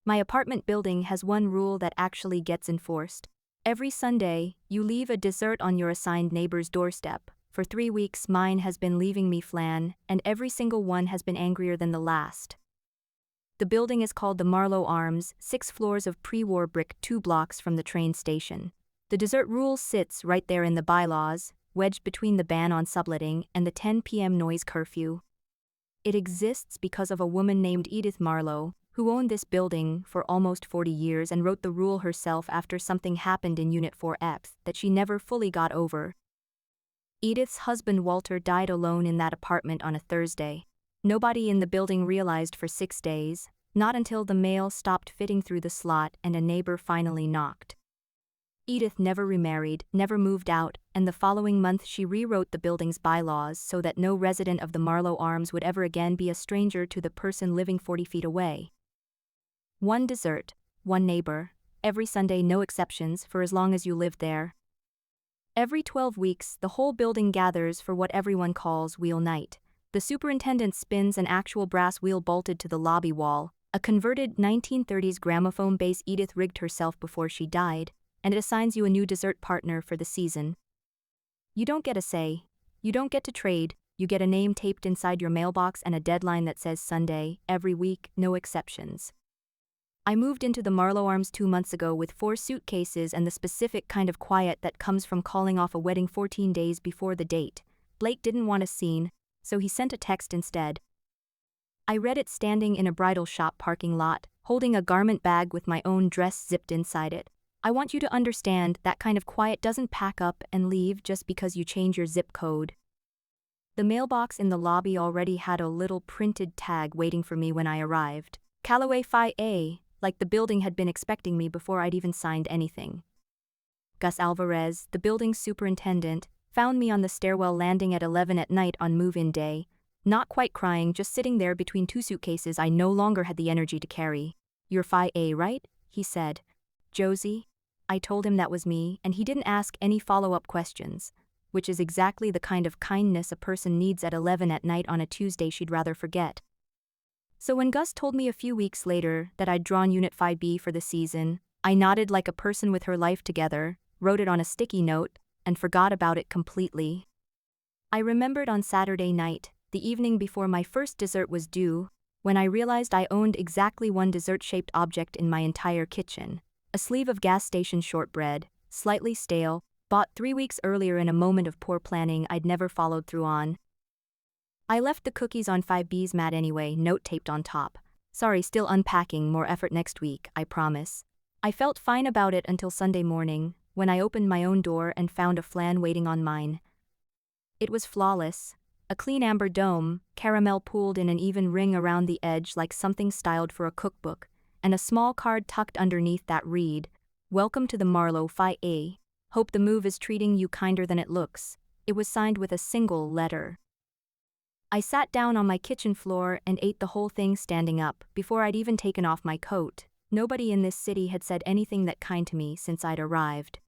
My apartment building has one rule that actually gets enforced. Every Sunday, you leave a dessert on your assigned neighbor's doorstep. For 3 weeks, mine has been leaving me flan, and every single one has been angrier than the last. The building is called the Marlowe Arms, 6 floors of pre-war brick 2 blocks from the train station. The dessert rule sits right there in the bylaws, wedged between the ban on subletting and the 10 p.m. noise curfew. It exists because of a woman named Edith Marlowe, who owned this building for almost 40 years and wrote the rule herself after something happened in Unit 4X that she never fully got over. Edith's husband Walter died alone in that apartment on a Thursday. Nobody in the building realized for 6 days, not until the mail stopped fitting through the slot and a neighbor finally knocked. Edith never remarried, never moved out, and the following month she rewrote the building's bylaws so that no resident of the Marlowe Arms would ever again be a stranger to the person living 40 feet away. One dessert, one neighbor, every Sunday, no exceptions, for as long as you lived there. Every 12 weeks, the whole building gathers for what everyone calls wheel night. The superintendent spins an actual brass wheel bolted to the lobby wall, a converted 1930s gramophone bass Edith rigged herself before she died, and it assigns you a new dessert partner for the season. You don't get a say, you don't get to trade, you get a name taped inside your mailbox and a deadline that says Sunday, every week, no exceptions. I moved into the Marlowe Arms 2 months ago with 4 suitcases and the specific kind of quiet that comes from calling off a wedding 14 days before the date. Blake didn't want a scene, so he sent a text instead. I read it standing in a bridal shop parking lot, holding a garment bag with my own dress zipped inside it. I want you to understand that kind of quiet doesn't pack up and leave just because you change your zip code. The mailbox in the lobby already had a little printed tag waiting for me when I arrived. Callaway Phi A, like the building had been expecting me before I'd even signed anything. Gus Alvarez, the building's superintendent, found me on the stairwell landing at 11 at night on move-in day, not quite crying, just sitting there between 2 suitcases I no longer had the energy to carry. "You're Phi A, right?" he said. "Josie?" I told him that was me, and he didn't ask any follow-up questions, which is exactly the kind of kindness a person needs at 11 at night on a Tuesday she'd rather forget. So when Gus told me a few weeks later that I'd drawn Unit 5B for the season, I nodded like a person with her life together, wrote it on a sticky note, and forgot about it completely. I remembered on Saturday night, the evening before my first dessert was due, when I realized I owned exactly one dessert-shaped object in my entire kitchen. A sleeve of gas station shortbread, slightly stale, bought 3 weeks earlier in a moment of poor planning I'd never followed through on. I left the cookies on 5B's mat anyway, note taped on top. "Sorry, still unpacking, more effort next week, I promise." I felt fine about it until Sunday morning, when I opened my own door and found a flan waiting on mine. It was flawless, a clean amber dome, caramel pooled in an even ring around the edge like something styled for a cookbook, and a small card tucked underneath that read, "Welcome to the Marlowe Phi A. Hope the move is treating you kinder than it looks." It was signed with a single letter. I sat down on my kitchen floor and ate the whole thing standing up before I'd even taken off my coat. Nobody in this city had said anything that kind to me since I'd arrived.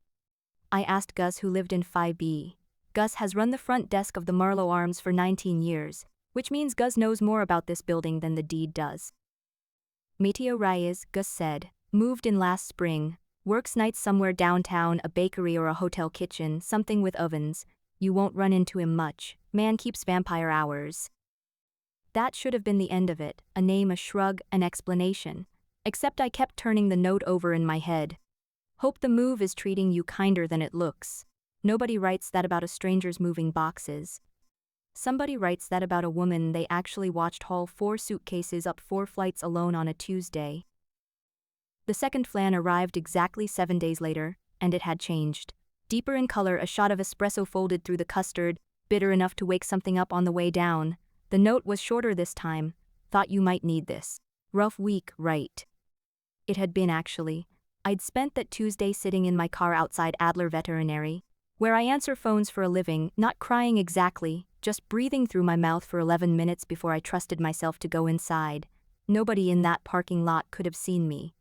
I asked Gus, who lived in 5B. Gus has run the front desk of the Marlowe Arms for 19 years, which means Gus knows more about this building than the deed does. "Mateo Reyes," Gus said, "moved in last spring, works nights somewhere downtown, a bakery or a hotel kitchen, something with ovens. You won't run into him much. Man keeps vampire hours." That should have been the end of it, a name, a shrug, an explanation. Except I kept turning the note over in my head. "Hope the move is treating you kinder than it looks." Nobody writes that about a stranger's moving boxes. Somebody writes that about a woman they actually watched haul 4 suitcases up 4 flights alone on a Tuesday. The second flan arrived exactly 7 days later, and it had changed. Deeper in color, a shot of espresso folded through the custard, bitter enough to wake something up on the way down. The note was shorter this time. "Thought you might need this. Rough week, right?" It had been, actually. I'd spent that Tuesday sitting in my car outside Adler Veterinary, where I answer phones for a living, not crying exactly, just breathing through my mouth for 11 minutes before I trusted myself to go inside. Nobody in that parking lot could have seen me.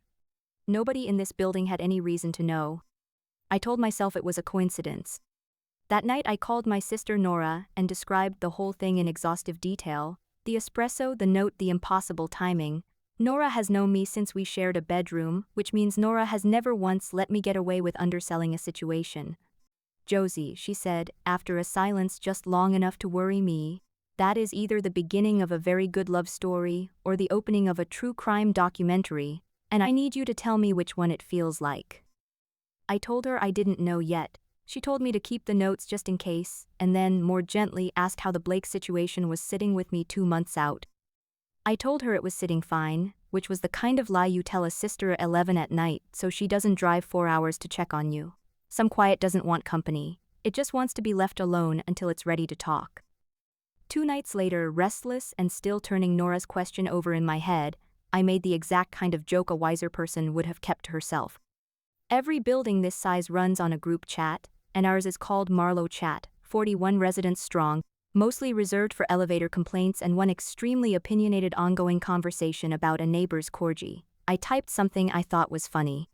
Nobody in this building had any reason to know. I told myself it was a coincidence. That night I called my sister Nora and described the whole thing in exhaustive detail, the espresso, the note, the impossible timing. Nora has known me since we shared a bedroom, which means Nora has never once let me get away with underselling a situation. Josie, she said, after a silence just long enough to worry me, that is either the beginning of a very good love story or the opening of a true crime documentary, and I need you to tell me which one it feels like. I told her I didn't know yet. She told me to keep the notes just in case, and then, more gently, asked how the Blake situation was sitting with me 2 months out. I told her it was sitting fine, which was the kind of lie you tell a sister at 11 at night so she doesn't drive 4 hours to check on you. Some quiet doesn't want company, it just wants to be left alone until it's ready to talk. 2 nights later, restless and still turning Nora's question over in my head, I made the exact kind of joke a wiser person would have kept to herself. Every building this size runs on a group chat, and ours is called Marlowe Chat, 41 residents strong, mostly reserved for elevator complaints and one extremely opinionated ongoing conversation about a neighbor's corgi. I typed something I thought was funny.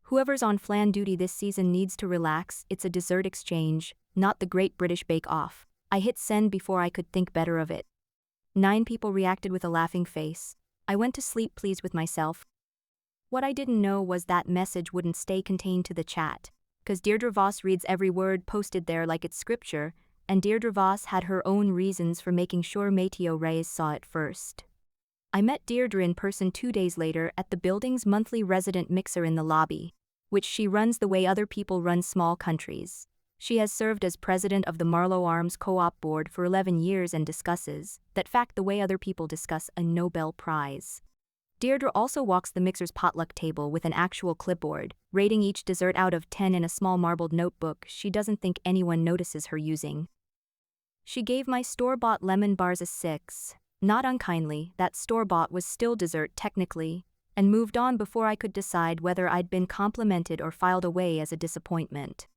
Whoever's on flan duty this season needs to relax, it's a dessert exchange, not the Great British Bake Off. I hit send before I could think better of it. 9 people reacted with a laughing face. I went to sleep pleased with myself. What I didn't know was that message wouldn't stay contained to the chat, 'cause Deirdre Voss reads every word posted there like it's scripture, and Deirdre Voss had her own reasons for making sure Mateo Reyes saw it first. I met Deirdre in person 2 days later at the building's monthly resident mixer in the lobby, which she runs the way other people run small countries. She has served as president of the Marlowe Arms Co-op Board for 11 years and discusses that fact the way other people discuss a Nobel Prize. Deirdre also walks the mixer's potluck table with an actual clipboard, rating each dessert out of 10 in a small marbled notebook she doesn't think anyone notices her using. She gave my store-bought lemon bars a 6, not unkindly, that store-bought was still dessert technically, and moved on before I could decide whether I'd been complimented or filed away as a disappointment.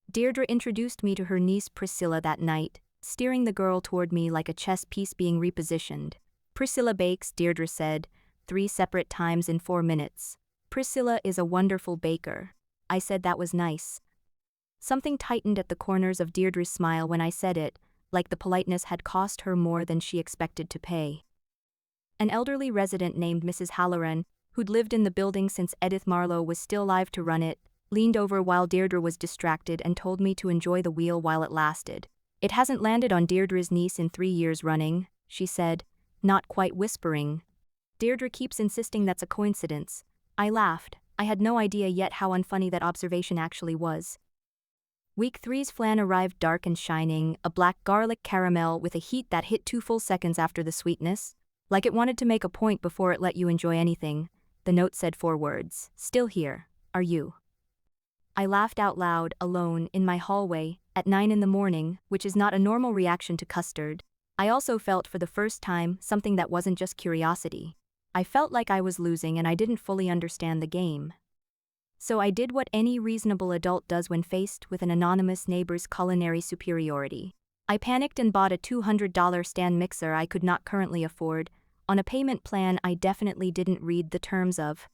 Deirdre introduced me to her niece Priscilla that night, steering the girl toward me like a chess piece being repositioned. Priscilla bakes, Deirdre said, 3 separate times in 4 minutes. Priscilla is a wonderful baker. I said that was nice. Something tightened at the corners of Deirdre's smile when I said it, like the politeness had cost her more than she expected to pay. An elderly resident named Mrs. Halloran, who'd lived in the building since Edith Marlowe was still alive to run it, leaned over while Deirdre was distracted and told me to enjoy the wheel while it lasted. It hasn't landed on Deirdre's niece in 3 years running, she said, not quite whispering. Deirdre keeps insisting that's a coincidence. I laughed. I had no idea yet how unfunny that observation actually was. Week 3's flan arrived dark and shining, a black garlic caramel with a heat that hit 2 full seconds after the sweetness. Like it wanted to make a point before it let you enjoy anything. The note said 4 words. Still here, are you? I laughed out loud, alone, in my hallway, at 9 in the morning, which is not a normal reaction to custard. I also felt for the first time something that wasn't just curiosity. I felt like I was losing and I didn't fully understand the game. So I did what any reasonable adult does when faced with an anonymous neighbor's culinary superiority. I panicked and bought a $200 stand mixer I could not currently afford, on a payment plan I definitely didn't read the terms of.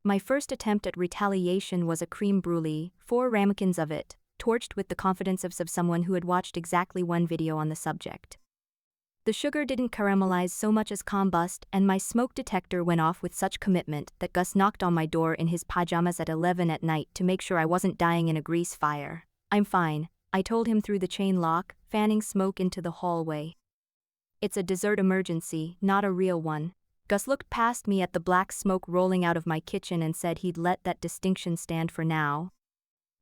My first attempt at retaliation was a creme brulee, 4 ramekins of it, torched with the confidence of someone who had watched exactly 1 video on the subject. The sugar didn't caramelize so much as combust, and my smoke detector went off with such commitment that Gus knocked on my door in his pajamas at 11 at night to make sure I wasn't dying in a grease fire. I'm fine, I told him through the chain lock, fanning smoke into the hallway. It's a dessert emergency, not a real one. Gus looked past me at the black smoke rolling out of my kitchen and said he'd let that distinction stand for now.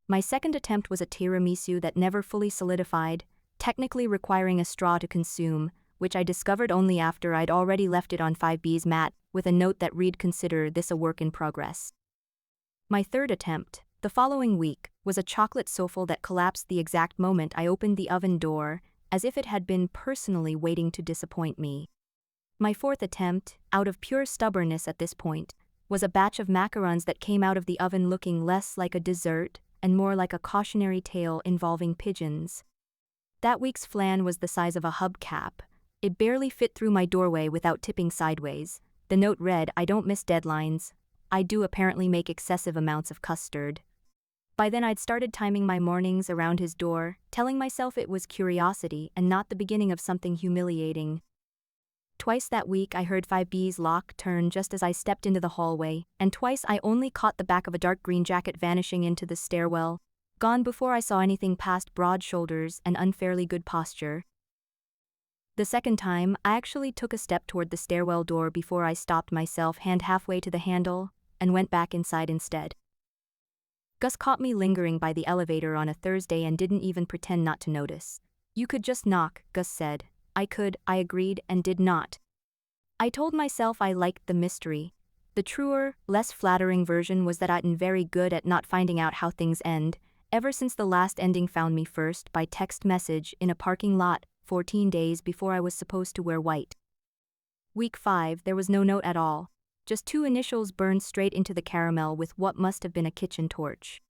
My second attempt was a tiramisu that never fully solidified, technically requiring a straw to consume, which I discovered only after I'd already left it on 5B's mat, with a note that read "Consider this a work in progress." My third attempt, the following week, was a chocolate souffle that collapsed the exact moment I opened the oven door, as if it had been personally waiting to disappoint me. My fourth attempt, out of pure stubbornness at this point, was a batch of macarons that came out of the oven looking less like a dessert and more like a cautionary tale involving pigeons. That week's flan was the size of a hubcap. It barely fit through my doorway without tipping sideways. The note read, I don't miss deadlines. I do apparently make excessive amounts of custard. By then I'd started timing my mornings around his door, telling myself it was curiosity and not the beginning of something humiliating. Twice that week I heard 5B's lock turn just as I stepped into the hallway, and twice I only caught the back of a dark green jacket vanishing into the stairwell, gone before I saw anything past broad shoulders and unfairly good posture. The second time, I actually took a step toward the stairwell door before I stopped myself hand halfway to the handle and went back inside instead. Gus caught me lingering by the elevator on a Thursday and didn't even pretend not to notice. "You could just knock," Gus said. I could, I agreed, and did not. I told myself I liked the mystery. The truer, less flattering version was that I'd been very good at not finding out how things end, ever since the last ending found me first by text message in a parking lot 14 days before I was supposed to wear white. Week 5, there was no note at all, just 2 initials burned straight into the caramel with what must have been a kitchen torch.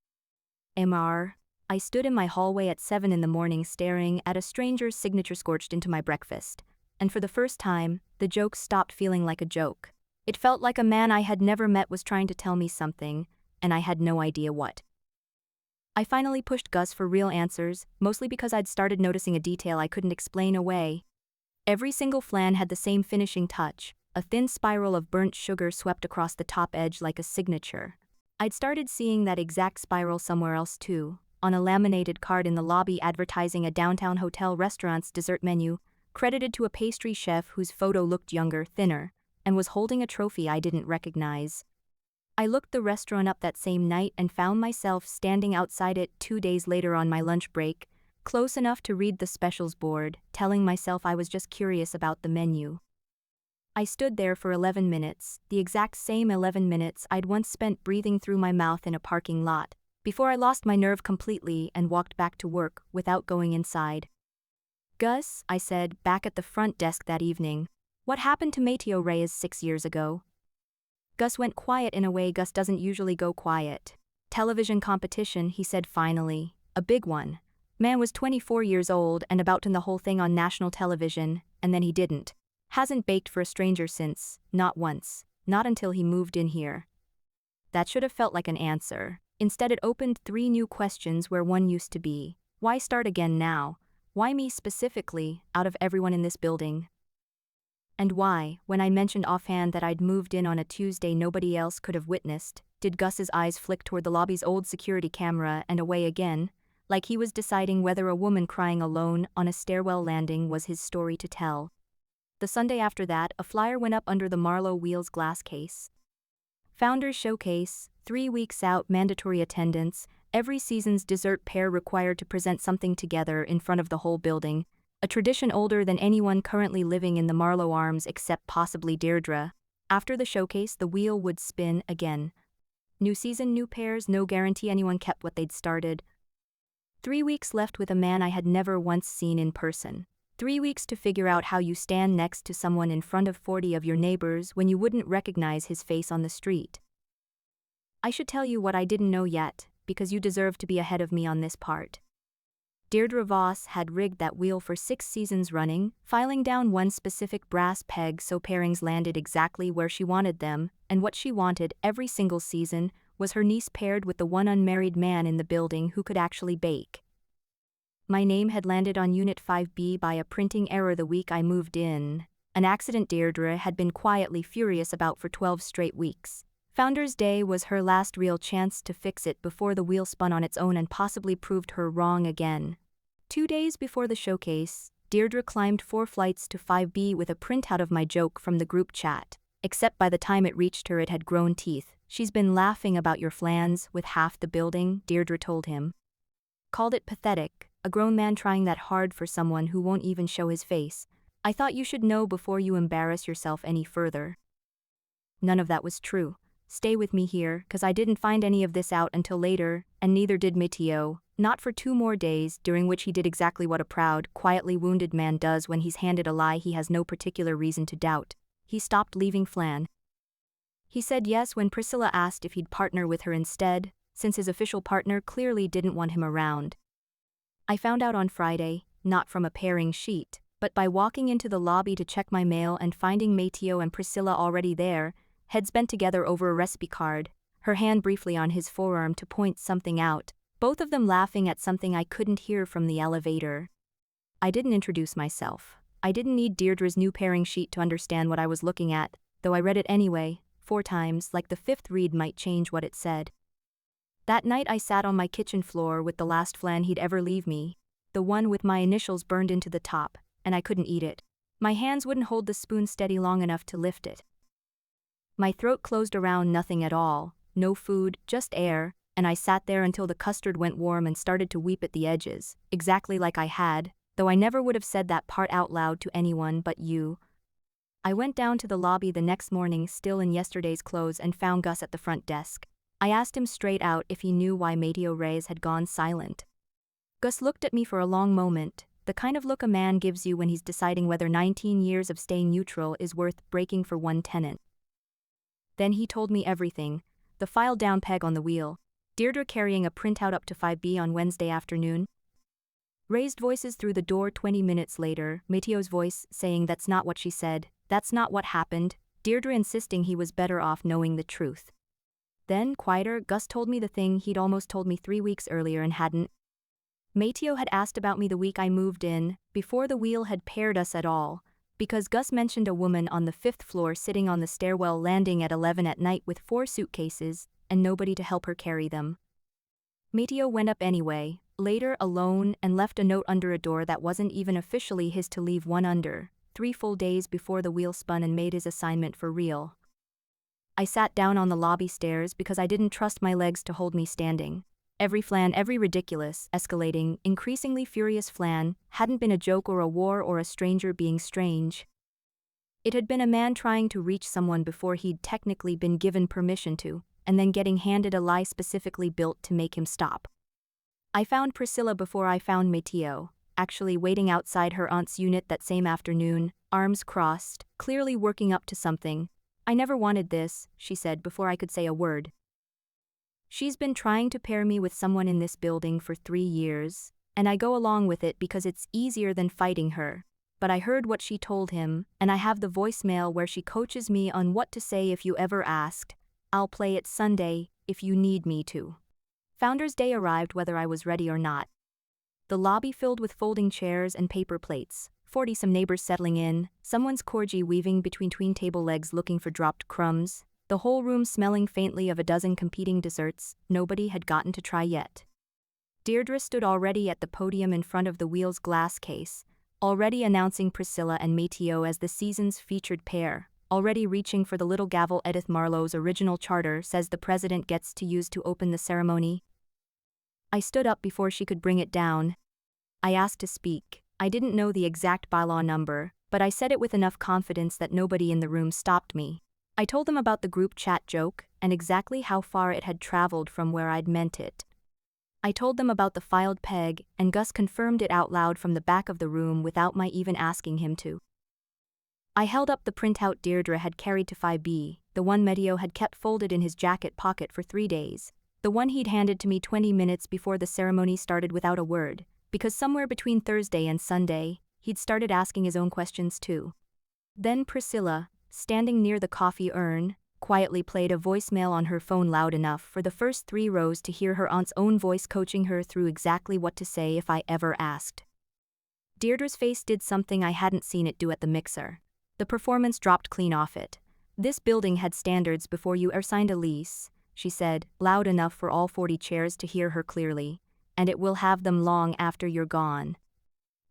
MR. I stood in my hallway at 7 in the morning staring at a stranger's signature scorched into my breakfast, and for the first time, the joke stopped feeling like a joke. It felt like a man I had never met was trying to tell me something, and I had no idea what. I finally pushed Gus for real answers, mostly because I'd started noticing a detail I couldn't explain away. Every single flan had the same finishing touch, a thin spiral of burnt sugar swept across the top edge like a signature. I'd started seeing that exact spiral somewhere else too, on a laminated card in the lobby advertising a downtown hotel restaurant's dessert menu, credited to a pastry chef whose photo looked younger, thinner, and was holding a trophy I didn't recognize. I looked the restaurant up that same night and found myself standing outside it 2 days later on my lunch break, close enough to read the specials board, telling myself I was just curious about the menu. I stood there for 11 minutes, the exact same 11 minutes I'd once spent breathing through my mouth in a parking lot, before I lost my nerve completely and walked back to work without going inside. "Gus," I said, back at the front desk that evening, "what happened to Mateo Reyes 6 years ago?" Gus went quiet in a way Gus doesn't usually go quiet. "Television competition," he said finally. "A big one. Man was 24 years old and about to the whole thing on national television, and then he didn't. Hasn't baked for a stranger since, not once, not until he moved in here." That should have felt like an answer. Instead it opened 3 new questions where one used to be. Why start again now? Why me specifically, out of everyone in this building? And why, when I mentioned offhand that I'd moved in on a Tuesday nobody else could have witnessed, did Gus's eyes flick toward the lobby's old security camera and away again, like he was deciding whether a woman crying alone on a stairwell landing was his story to tell. The Sunday after that, a flyer went up under the Marlowe Wheels glass case. Founders Showcase, 3 weeks out, mandatory attendance, every season's dessert pair required to present something together in front of the whole building, a tradition older than anyone currently living in the Marlowe Arms except possibly Deirdre. After the showcase, the wheel would spin again. New season, new pairs, no guarantee anyone kept what they'd started. 3 weeks left with a man I had never once seen in person. 3 weeks to figure out how you stand next to someone in front of 40 of your neighbors when you wouldn't recognize his face on the street. I should tell you what I didn't know yet, because you deserve to be ahead of me on this part. Deirdre Voss had rigged that wheel for 6 seasons running, filing down one specific brass peg so pairings landed exactly where she wanted them, and what she wanted every single season was her niece paired with the one unmarried man in the building who could actually bake. My name had landed on Unit 5B by a printing error the week I moved in, an accident Deirdre had been quietly furious about for 12 straight weeks. Founders Day was her last real chance to fix it before the wheel spun on its own and possibly proved her wrong again. 2 days before the showcase, Deirdre climbed 4 flights to 5B with a printout of my joke from the group chat. Except by the time it reached her it had grown teeth. "She's been laughing about your flans with half the building," Deirdre told him. Called it pathetic, a grown man trying that hard for someone who won't even show his face. "I thought you should know before you embarrass yourself any further." None of that was true. Stay with me here, 'cause I didn't find any of this out until later, and neither did Mateo, not for 2 more days, during which he did exactly what a proud, quietly wounded man does when he's handed a lie he has no particular reason to doubt. He stopped leaving Flan. He said yes when Priscilla asked if he'd partner with her instead, since his official partner clearly didn't want him around. I found out on Friday, not from a pairing sheet, but by walking into the lobby to check my mail and finding Mateo and Priscilla already there, heads bent together over a recipe card, her hand briefly on his forearm to point something out, both of them laughing at something I couldn't hear from the elevator. I didn't introduce myself. I didn't need Deirdre's new pairing sheet to understand what I was looking at, though I read it anyway, 4 times, like the 5th read might change what it said. That night I sat on my kitchen floor with the last flan he'd ever leave me, the one with my initials burned into the top, and I couldn't eat it. My hands wouldn't hold the spoon steady long enough to lift it. My throat closed around nothing at all, no food, just air, and I sat there until the custard went warm and started to weep at the edges, exactly like I had, though I never would have said that part out loud to anyone but you. I went down to the lobby the next morning still in yesterday's clothes and found Gus at the front desk. I asked him straight out if he knew why Mateo Reyes had gone silent. Gus looked at me for a long moment, the kind of look a man gives you when he's deciding whether 19 years of staying neutral is worth breaking for one tenant. Then he told me everything, the file-down peg on the wheel, Deirdre carrying a printout up to 5B on Wednesday afternoon. Raised voices through the door 20 minutes later, Mateo's voice saying that's not what she said, that's not what happened, Deirdre insisting he was better off knowing the truth. Then, quieter, Gus told me the thing he'd almost told me 3 weeks earlier and hadn't. Mateo had asked about me the week I moved in, before the wheel had paired us at all, because Gus mentioned a woman on the 5th floor sitting on the stairwell landing at 11 at night with 4 suitcases, and nobody to help her carry them. Mateo went up anyway, later alone, and left a note under a door that wasn't even officially his to leave one under, 3 full days before the wheel spun and made his assignment for real. I sat down on the lobby stairs because I didn't trust my legs to hold me standing. Every flan, every ridiculous, escalating, increasingly furious flan, hadn't been a joke or a war or a stranger being strange. It had been a man trying to reach someone before he'd technically been given permission to, and then getting handed a lie specifically built to make him stop. I found Priscilla before I found Mateo, actually waiting outside her aunt's unit that same afternoon, arms crossed, clearly working up to something. I never wanted this, she said before I could say a word. She's been trying to pair me with someone in this building for 3 years, and I go along with it because it's easier than fighting her. But I heard what she told him, and I have the voicemail where she coaches me on what to say if you ever asked. I'll play it Sunday, if you need me to. Founders Day arrived whether I was ready or not. The lobby filled with folding chairs and paper plates, 40-some neighbors settling in, someone's corgi weaving between table legs looking for dropped crumbs, the whole room smelling faintly of a dozen competing desserts nobody had gotten to try yet. Deirdre stood already at the podium in front of the wheel's glass case, already announcing Priscilla and Mateo as the season's featured pair, already reaching for the little gavel Edith Marlowe's original charter says the president gets to use to open the ceremony. I stood up before she could bring it down. I asked to speak. I didn't know the exact bylaw number, but I said it with enough confidence that nobody in the room stopped me. I told them about the group chat joke, and exactly how far it had traveled from where I'd meant it. I told them about the filed peg, and Gus confirmed it out loud from the back of the room without my even asking him to. I held up the printout Deirdre had carried to 5B, the one Mateo had kept folded in his jacket pocket for 3 days, the one he'd handed to me 20 minutes before the ceremony started without a word, because somewhere between Thursday and Sunday, he'd started asking his own questions too. Then Priscilla, standing near the coffee urn, quietly played a voicemail on her phone loud enough for the first 3 rows to hear her aunt's own voice coaching her through exactly what to say if I ever asked. Deirdre's face did something I hadn't seen it do at the mixer. The performance dropped clean off it. This building had standards before you ever signed a lease, she said, loud enough for all 40 chairs to hear her clearly, and it will have them long after you're gone.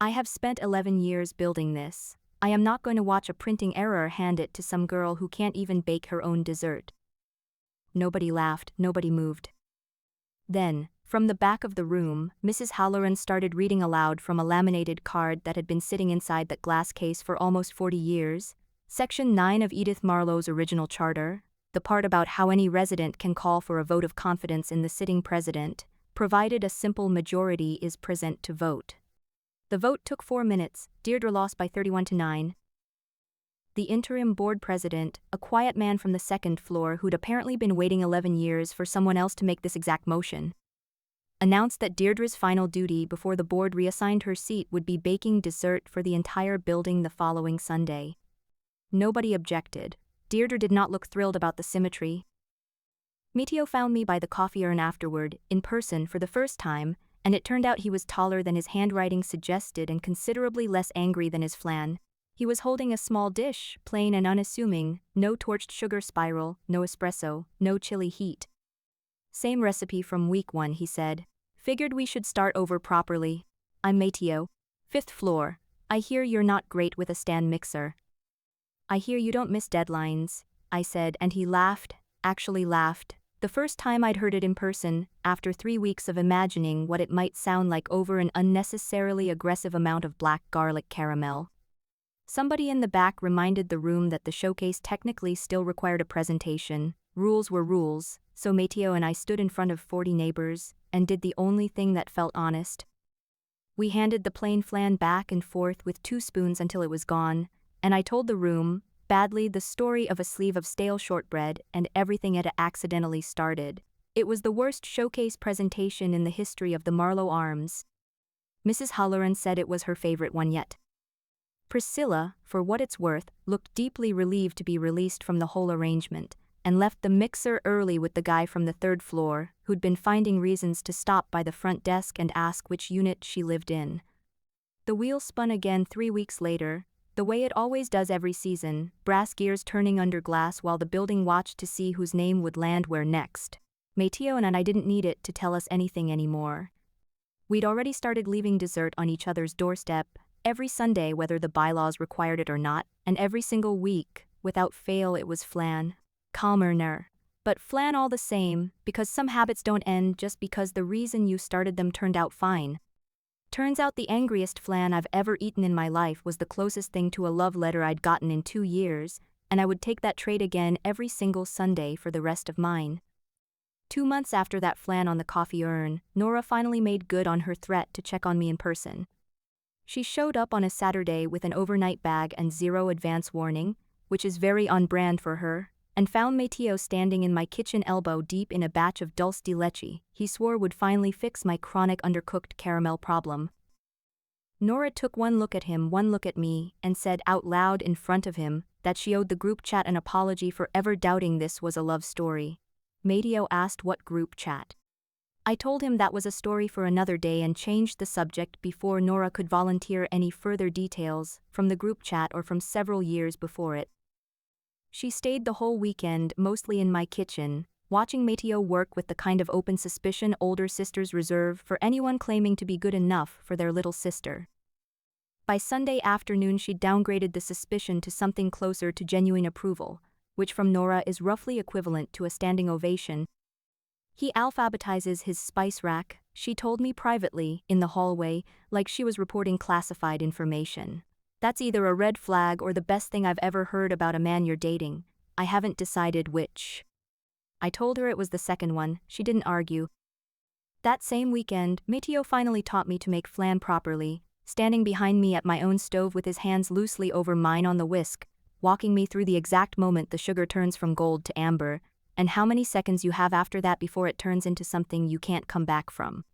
I have spent 11 years building this. I am not going to watch a printing error hand it to some girl who can't even bake her own dessert. Nobody laughed, nobody moved. Then, from the back of the room, Mrs. Halloran started reading aloud from a laminated card that had been sitting inside that glass case for almost 40 years, Section 9 of Edith Marlowe's original charter, the part about how any resident can call for a vote of confidence in the sitting president, provided a simple majority is present to vote. The vote took 4 minutes, Deirdre lost by 31-9. The interim board president, a quiet man from the 2nd floor who'd apparently been waiting 11 years for someone else to make this exact motion, announced that Deirdre's final duty before the board reassigned her seat would be baking dessert for the entire building the following Sunday. Nobody objected. Deirdre did not look thrilled about the symmetry. Mateo found me by the coffee urn afterward, in person for the first time, and it turned out he was taller than his handwriting suggested and considerably less angry than his flan. He was holding a small dish, plain and unassuming, no torched sugar spiral, no espresso, no chili heat. Same recipe from week 1, he said. Figured we should start over properly. I'm Mateo. 5th floor. I hear you're not great with a stand mixer. I hear you don't miss deadlines, I said, and he laughed, actually laughed. The first time I'd heard it in person, after 3 weeks of imagining what it might sound like over an unnecessarily aggressive amount of black garlic caramel. Somebody in the back reminded the room that the showcase technically still required a presentation. Rules were rules, so Mateo and I stood in front of 40 neighbors and did the only thing that felt honest. We handed the plain flan back and forth with 2 spoons until it was gone, and I told the room, badly, the story of a sleeve of stale shortbread and everything it accidentally started. It was the worst showcase presentation in the history of the Marlowe Arms. Mrs. Halloran said it was her favorite one yet. Priscilla, for what it's worth, looked deeply relieved to be released from the whole arrangement, and left the mixer early with the guy from the 3rd floor, who'd been finding reasons to stop by the front desk and ask which unit she lived in. The wheel spun again 3 weeks later, the way it always does every season, brass gears turning under glass while the building watched to see whose name would land where next. Mateo and I didn't need it to tell us anything anymore. We'd already started leaving dessert on each other's doorstep, every Sunday whether the bylaws required it or not, and every single week, without fail it was flan. Calmer, but flan all the same, because some habits don't end just because the reason you started them turned out fine. Turns out the angriest flan I've ever eaten in my life was the closest thing to a love letter I'd gotten in 2 years, and I would take that trade again every single Sunday for the rest of mine. 2 months after that flan on the coffee urn, Nora finally made good on her threat to check on me in person. She showed up on a Saturday with an overnight bag and 0 advance warning, which is very on brand for her, and found Mateo standing in my kitchen elbow deep in a batch of dulce de leche he swore would finally fix my chronic undercooked caramel problem. Nora took one look at him, one look at me, and said out loud in front of him that she owed the group chat an apology for ever doubting this was a love story. Mateo asked what group chat. I told him that was a story for another day and changed the subject before Nora could volunteer any further details from the group chat or from several years before it. She stayed the whole weekend, mostly in my kitchen, watching Mateo work with the kind of open suspicion older sisters reserve for anyone claiming to be good enough for their little sister. By Sunday afternoon she'd downgraded the suspicion to something closer to genuine approval, which from Nora is roughly equivalent to a standing ovation. He alphabetizes his spice rack, she told me privately, in the hallway, like she was reporting classified information. That's either a red flag or the best thing I've ever heard about a man you're dating. I haven't decided which. I told her it was the second one, she didn't argue. That same weekend, Mateo finally taught me to make flan properly, standing behind me at my own stove with his hands loosely over mine on the whisk, walking me through the exact moment the sugar turns from gold to amber, and how many seconds you have after that before it turns into something you can't come back from.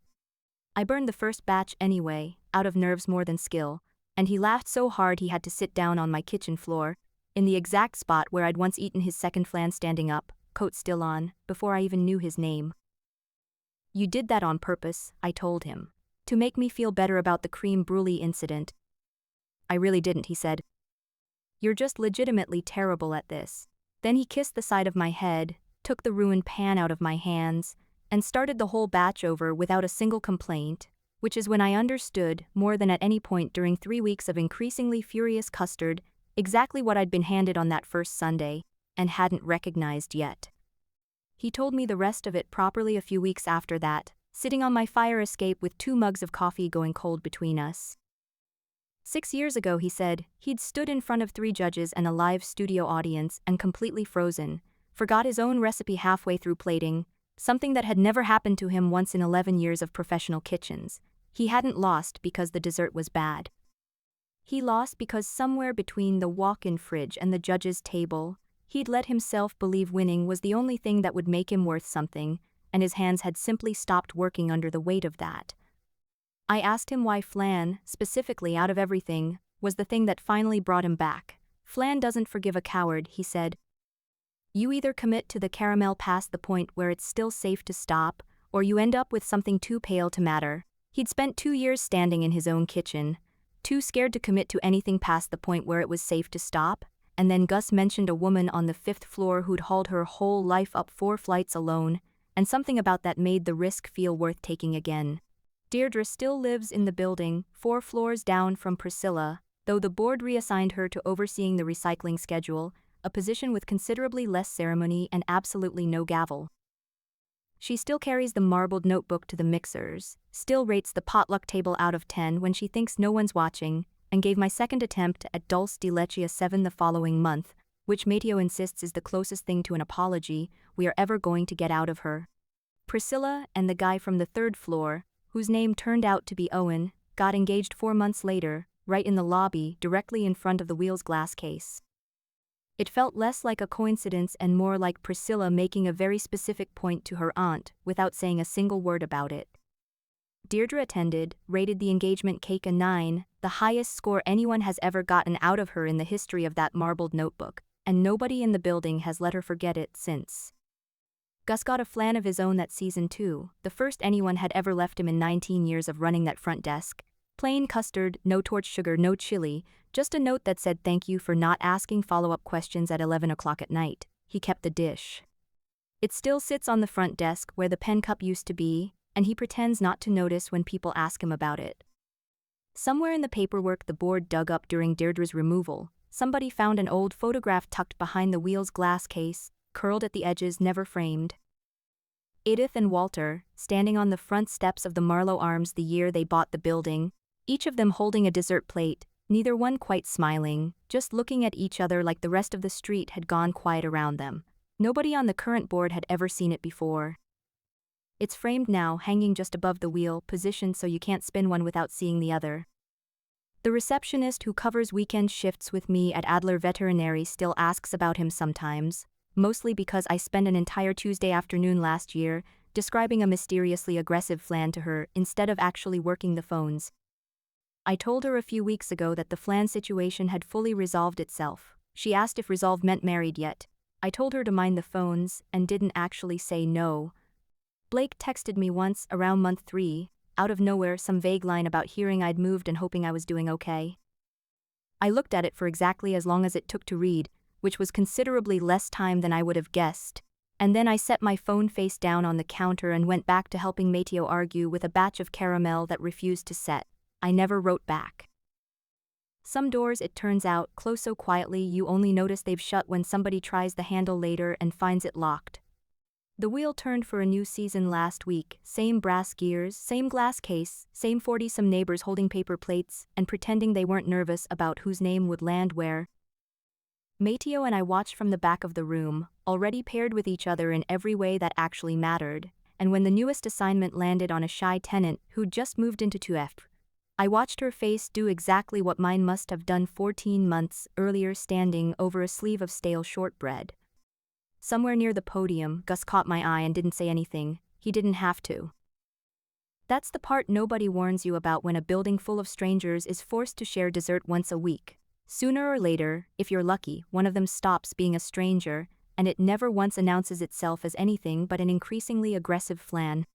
I burned the first batch anyway, out of nerves more than skill, and he laughed so hard he had to sit down on my kitchen floor, in the exact spot where I'd once eaten his second flan standing up, coat still on, before I even knew his name. You did that on purpose, I told him, to make me feel better about the creme brulee incident. I really didn't, he said. You're just legitimately terrible at this. Then he kissed the side of my head, took the ruined pan out of my hands, and started the whole batch over without a single complaint, which is when I understood, more than at any point during 3 weeks of increasingly furious custard, exactly what I'd been handed on that first Sunday, and hadn't recognized yet. He told me the rest of it properly a few weeks after that, sitting on my fire escape with 2 mugs of coffee going cold between us. 6 years ago, he said, he'd stood in front of 3 judges and a live studio audience and completely frozen, forgot his own recipe halfway through plating, something that had never happened to him once in 11 years of professional kitchens. He hadn't lost because the dessert was bad. He lost because somewhere between the walk-in fridge and the judge's table, he'd let himself believe winning was the only thing that would make him worth something, and his hands had simply stopped working under the weight of that. I asked him why flan, specifically out of everything, was the thing that finally brought him back. Flan doesn't forgive a coward, he said. You either commit to the caramel past the point where it's still safe to stop, or you end up with something too pale to matter. He'd spent 2 years standing in his own kitchen, too scared to commit to anything past the point where it was safe to stop, and then Gus mentioned a woman on the 5th floor who'd hauled her whole life up 4 flights alone, and something about that made the risk feel worth taking again. Deirdre still lives in the building, 4 floors down from Priscilla, though the board reassigned her to overseeing the recycling schedule, a position with considerably less ceremony and absolutely no gavel. She still carries the marbled notebook to the mixers, still rates the potluck table out of 10 when she thinks no one's watching, and gave my second attempt at Dulce de Leche a 7 the following month, which Mateo insists is the closest thing to an apology we are ever going to get out of her. Priscilla and the guy from the 3rd floor, whose name turned out to be Owen, got engaged 4 months later, right in the lobby, directly in front of the Wheels glass case. It felt less like a coincidence and more like Priscilla making a very specific point to her aunt, without saying a single word about it. Deirdre attended, rated the engagement cake a 9, the highest score anyone has ever gotten out of her in the history of that marbled notebook, and nobody in the building has let her forget it since. Gus got a flan of his own that season too, the first anyone had ever left him in 19 years of running that front desk. Plain custard, no torch sugar, no chili, just a note that said thank you for not asking follow-up questions at 11 o'clock at night. He kept the dish. It still sits on the front desk where the pen cup used to be, and he pretends not to notice when people ask him about it. Somewhere in the paperwork the board dug up during Deirdre's removal, somebody found an old photograph tucked behind the Wheels glass case, curled at the edges, never framed. Edith and Walter, standing on the front steps of the Marlowe Arms the year they bought the building, each of them holding a dessert plate, neither one quite smiling, just looking at each other like the rest of the street had gone quiet around them. Nobody on the current board had ever seen it before. It's framed now, hanging just above the wheel, positioned so you can't spin one without seeing the other. The receptionist who covers weekend shifts with me at Adler Veterinary still asks about him sometimes, mostly because I spent an entire Tuesday afternoon last year describing a mysteriously aggressive flan to her instead of actually working the phones. I told her a few weeks ago that the flan situation had fully resolved itself. She asked if resolved meant married yet. I told her to mind the phones and didn't actually say no. Blake texted me once, around month 3, out of nowhere, some vague line about hearing I'd moved and hoping I was doing okay. I looked at it for exactly as long as it took to read, which was considerably less time than I would have guessed, and then I set my phone face down on the counter and went back to helping Mateo argue with a batch of caramel that refused to set. I never wrote back. Some doors, it turns out, close so quietly you only notice they've shut when somebody tries the handle later and finds it locked. The wheel turned for a new season last week, same brass gears, same glass case, same 40-some neighbors holding paper plates and pretending they weren't nervous about whose name would land where. Mateo and I watched from the back of the room, already paired with each other in every way that actually mattered, and when the newest assignment landed on a shy tenant who'd just moved into 2F, I watched her face do exactly what mine must have done 14 months earlier, standing over a sleeve of stale shortbread. Somewhere near the podium, Gus caught my eye and didn't say anything. He didn't have to. That's the part nobody warns you about when a building full of strangers is forced to share dessert once a week. Sooner or later, if you're lucky, one of them stops being a stranger, and it never once announces itself as anything but an increasingly aggressive flan.